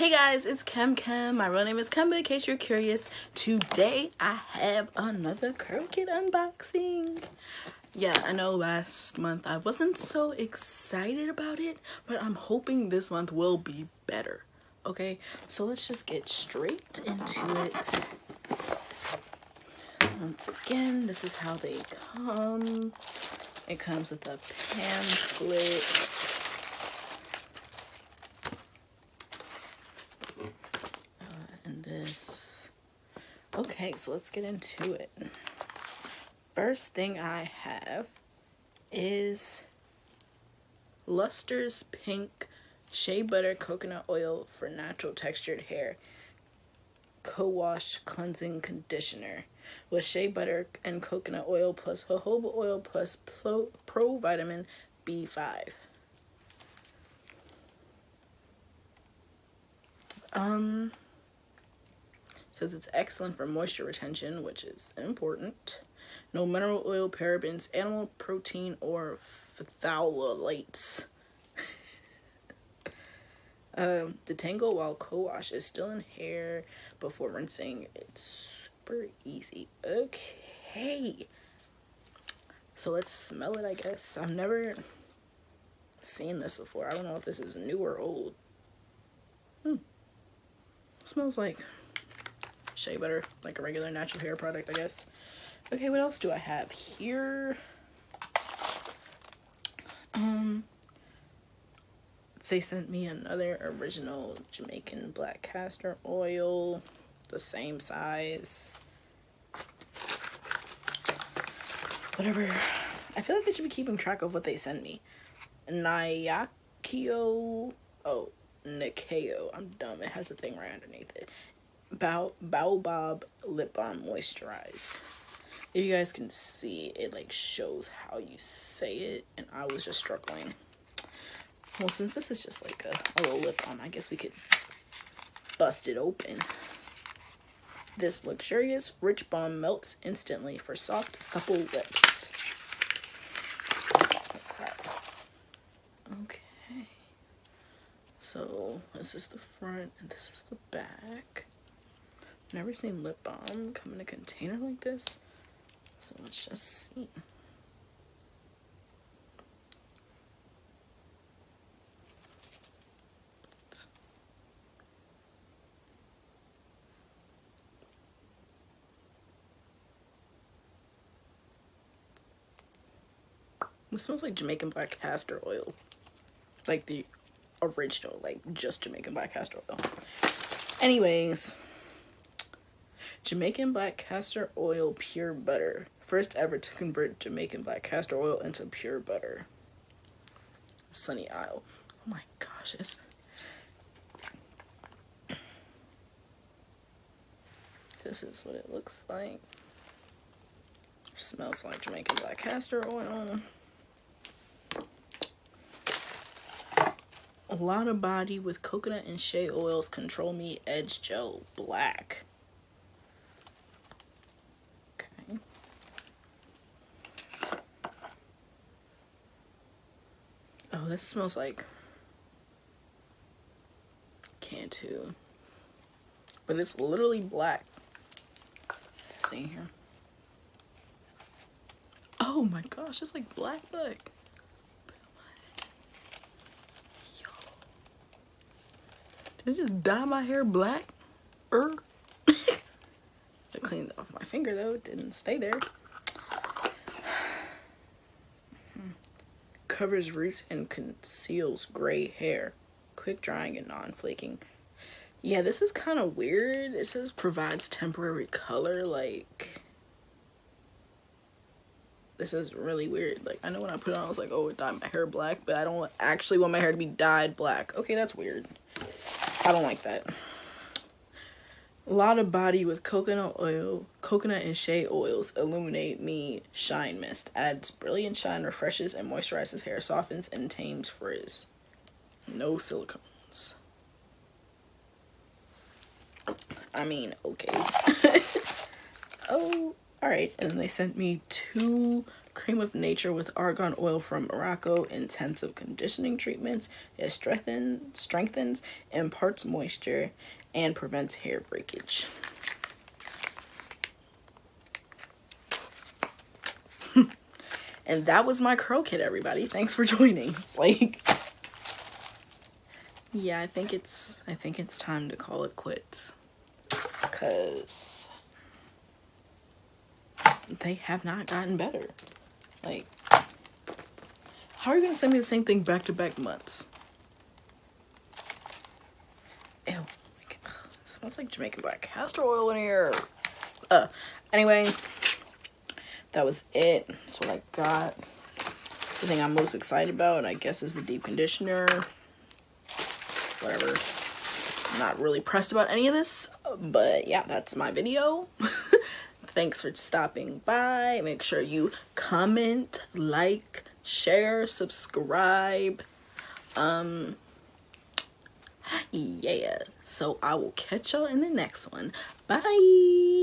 Hey guys, it's Kem. My real name is Kem, but in case you're curious, today I have another CurlKit unboxing. Yeah, I know last month I wasn't so excited about it, but I'm hoping this month will be better. Okay, so let's just get straight into it. Once again, this is how they come. It comes with a pamphlet. Okay, so let's get into it. First thing I have is Luster's Pink Shea Butter Coconut Oil for Natural Textured Hair Co-Wash Cleansing Conditioner with shea butter and coconut oil plus jojoba oil plus pro vitamin B5. Says it's excellent for moisture retention, which is important. No mineral oil, parabens, animal protein, or phthalates. Detangle while co-wash is still in hair before rinsing. It's super easy. Okay. So let's smell it, I guess. I've never seen this before. I don't know if this is new or old. Smells like shea butter, like a regular natural hair product, I guess. Okay, what else do I have here? They sent me another original Jamaican black castor oil, the same size. Whatever. I feel like they should be keeping track of what they send me. Nikeo. I'm dumb. It has a thing right underneath it. Baobab Lip Balm Moisturize. If you guys can see, it like shows how you say it, and I was just struggling. Well, since this is just like a little lip balm, I guess we could bust it open. This luxurious rich balm melts instantly for soft, supple lips. Okay. So this is the front and this is the back. Never seen lip balm come in a container like this, so let's just see. It smells like Jamaican black castor oil, like the original, like just Jamaican black castor oil. Anyways, Jamaican black castor oil pure butter. First ever to convert Jamaican black castor oil into pure butter. Sunny Isle. Oh my gosh. This is what it looks like. Smells like Jamaican black castor oil. A lot of body with coconut and shea oils. Control Me Edge Gel Black. Okay. Oh, this smells like Cantu, but it's literally black. Let's see here. Oh my gosh, it's like black. Did I just dye my hair black? I cleaned it off my finger though, it didn't stay there. Covers roots and conceals gray hair. Quick drying and non-flaking. Yeah, this is kind of weird. It says provides temporary color, like... This is really weird. Like, I know when I put it on, I was like, oh, it dyed my hair black, but I don't actually want my hair to be dyed black. Okay, that's weird. I don't like that. A lot of body with coconut oil, coconut and shea oils. Illuminate Me Shine Mist. Adds brilliant shine, refreshes and moisturizes hair, softens and tames frizz. No silicones. I mean, okay. Oh, alright. And they sent me 2 Cream of nature with argan oil from Morocco. Intensive conditioning treatments. It strengthens, imparts moisture, and prevents hair breakage. And that was my CurlKit, everybody. Thanks for joining. It's like, yeah, I think it's time to call it quits, because they have not gotten better. Like, how are you gonna send me the same thing back to back months? Ew, it smells like Jamaican black castor oil in here. Anyway, that was it. That's what I got. The thing I'm most excited about, I guess, is the deep conditioner. Whatever. I'm not really pressed about any of this, but yeah, that's my video. Thanks for stopping by. Make sure you comment, like, share, subscribe. Yeah. So I will catch y'all in the next one. Bye.